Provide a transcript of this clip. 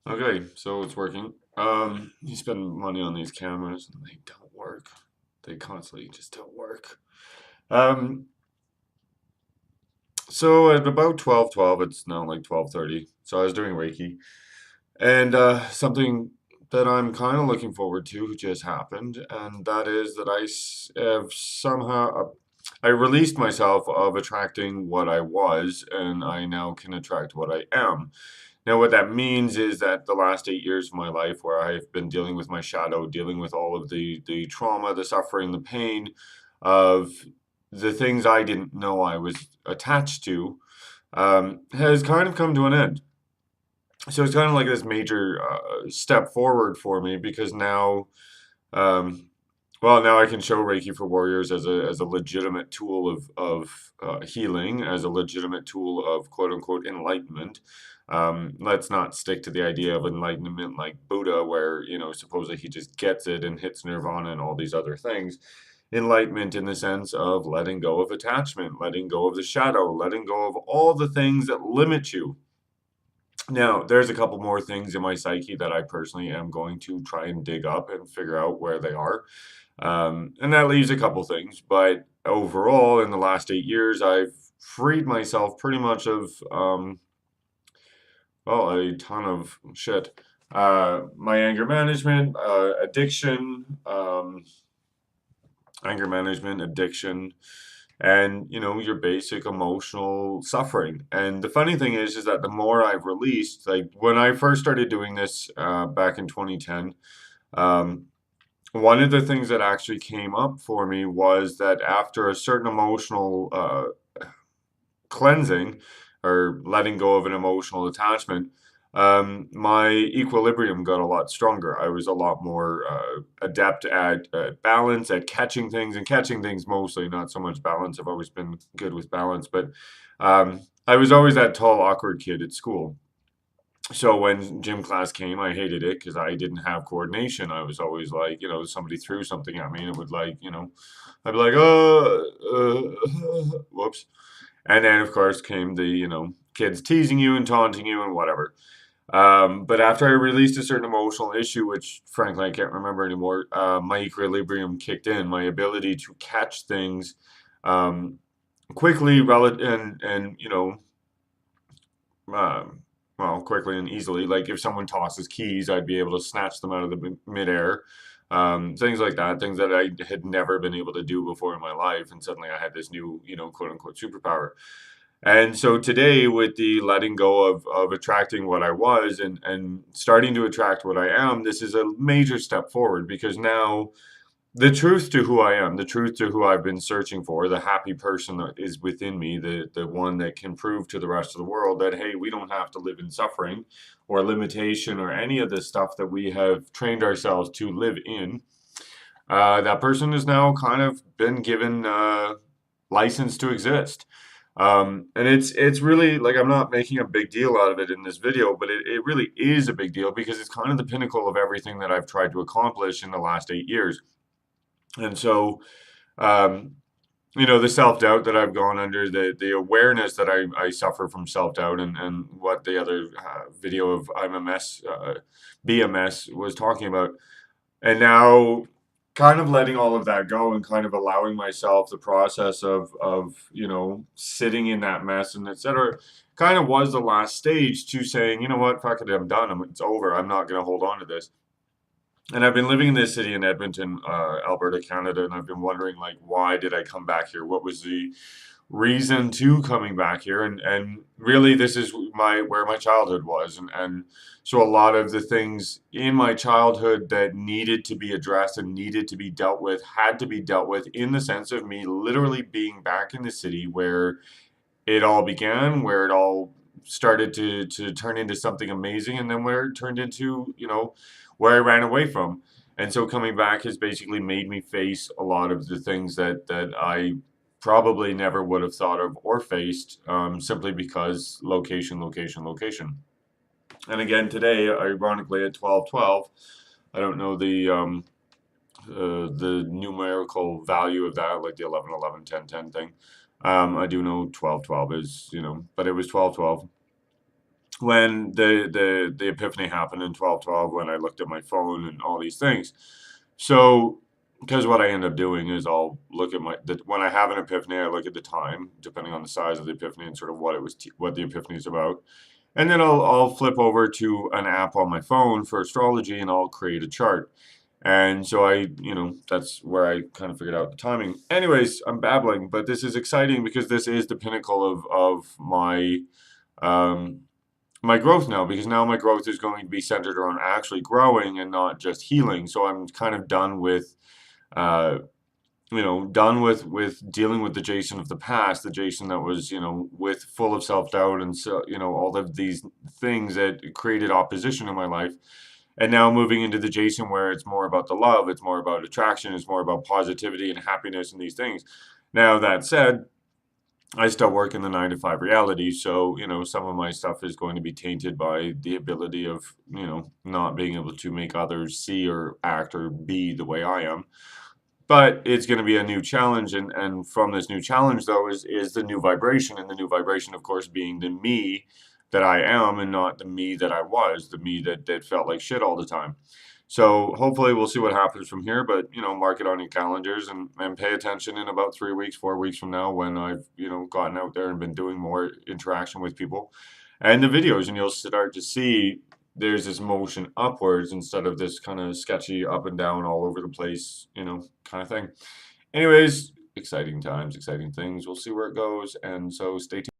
Okay, so it's working. You spend money on these cameras and they don't work. They constantly just don't work. Um, so at about 12:12, it's now like 12:30. So I was doing Reiki, and something that I'm kind of looking forward to just happened, and that is that have somehow I released myself of attracting what I was, and I now can attract what I am. Now, what that means is that the last 8 years of my life, where I've been dealing with my shadow, dealing with all of the trauma, the suffering, the pain of the things I didn't know I was attached to, has kind of come to an end. So it's kind of like this major step forward for me because now, um, well, now I can show Reiki for Warriors as a legitimate tool of healing, as a legitimate tool of quote unquote enlightenment. Let's not stick to the idea of enlightenment like Buddha, where supposedly he just gets it and hits nirvana and all these other things. Enlightenment in the sense of letting go of attachment, letting go of the shadow, letting go of all the things that limit you. Now, there's a couple more things in my psyche that I personally am going to try and dig up and figure out where they are. And that leaves a couple things. But overall, in the last 8 years, I've freed myself pretty much of, well, a ton of shit. My anger management, addiction, and your basic emotional suffering. And the funny thing is that the more I've released, like when I first started doing this back in 2010, um, one of the things that actually came up for me was that after a certain emotional cleansing or letting go of an emotional attachment, my equilibrium got a lot stronger. I was a lot more adept at balance, at catching things, and catching things mostly, not so much balance. I've always been good with balance, but I was always that tall, awkward kid at school. So when gym class came, I hated it because I didn't have coordination. I was always like, somebody threw something at me and it would like, I'd be like, whoops. And then, of course, came the, kids teasing you and taunting you and whatever. But after I released a certain emotional issue, which frankly I can't remember anymore, my equilibrium kicked in. My ability to catch things quickly, and um, well, quickly and easily. Like if someone tosses keys, I'd be able to snatch them out of the midair. Things like that, things that I had never been able to do before in my life, and suddenly I had this new, quote unquote superpower. And so today, with the letting go of attracting what I was and starting to attract what I am, this is a major step forward because now the truth to who I am, the truth to who I've been searching for, the happy person that is within me, the one that can prove to the rest of the world that, hey, we don't have to live in suffering or limitation or any of the stuff that we have trained ourselves to live in. That person has now kind of been given license to exist. And it's really like I'm not making a big deal out of it in this video, but it really is a big deal because it's kind of the pinnacle of everything that I've tried to accomplish in the last 8 years. And so, um, the self-doubt that I've gone under, the awareness that I suffer from self-doubt and what the other video of I'm a mess, be a mess was talking about. And now kind of letting all of that go and kind of allowing myself the process of sitting in that mess and etc. kind of was the last stage to saying, you know what, fuck it, I'm done. It's over. I'm not going to hold on to this. And I've been living in this city in Edmonton, Alberta, Canada, and I've been wondering, like, why did I come back here? What was the reason to coming back here? And really, this is where my childhood was, and so a lot of the things in my childhood that needed to be addressed and needed to be dealt with had to be dealt with in the sense of me literally being back in the city where it all began, where it all started to turn into something amazing, and then where it turned into, where I ran away from. And so coming back has basically made me face a lot of the things that I probably never would have thought of or faced, simply because location, location, location. And again, today, ironically, at 12:12, I don't know the numerical value of that, like the 11:11 10:10 thing. I do know 12:12 is, but it was 12:12. when the epiphany happened in 12/12, when I looked at my phone and all these things. So, because what I end up doing is I'll look at when I have an epiphany, I look at the time, depending on the size of the epiphany and sort of what the epiphany is about. And then I'll flip over to an app on my phone for astrology, and I'll create a chart. And so that's where I kind of figured out the timing. Anyways, I'm babbling, but this is exciting because this is the pinnacle of um, my growth now, because now my growth is going to be centered around actually growing and not just healing. So I'm kind of done with, uh, done with dealing with the Jason of the past, the Jason that was, with full of self doubt and so, all of these things that created opposition in my life. And now moving into the Jason where it's more about the love, it's more about attraction, it's more about positivity and happiness and these things. Now that said, I still work in the 9 to 5 reality, so some of my stuff is going to be tainted by the ability of not being able to make others see or act or be the way I am. But it's going to be a new challenge, and from this new challenge though is the new vibration, and the new vibration, of course, being the me that I am, and not the me that I was, the me that felt like shit all the time. So hopefully we'll see what happens from here, but mark it on your calendars and pay attention in about 3 weeks, 4 weeks from now, when I've gotten out there and been doing more interaction with people and the videos, and you'll start to see there's this motion upwards instead of this kind of sketchy up and down all over the place, kind of thing. Anyways, exciting times, exciting things. We'll see where it goes, and so stay tuned.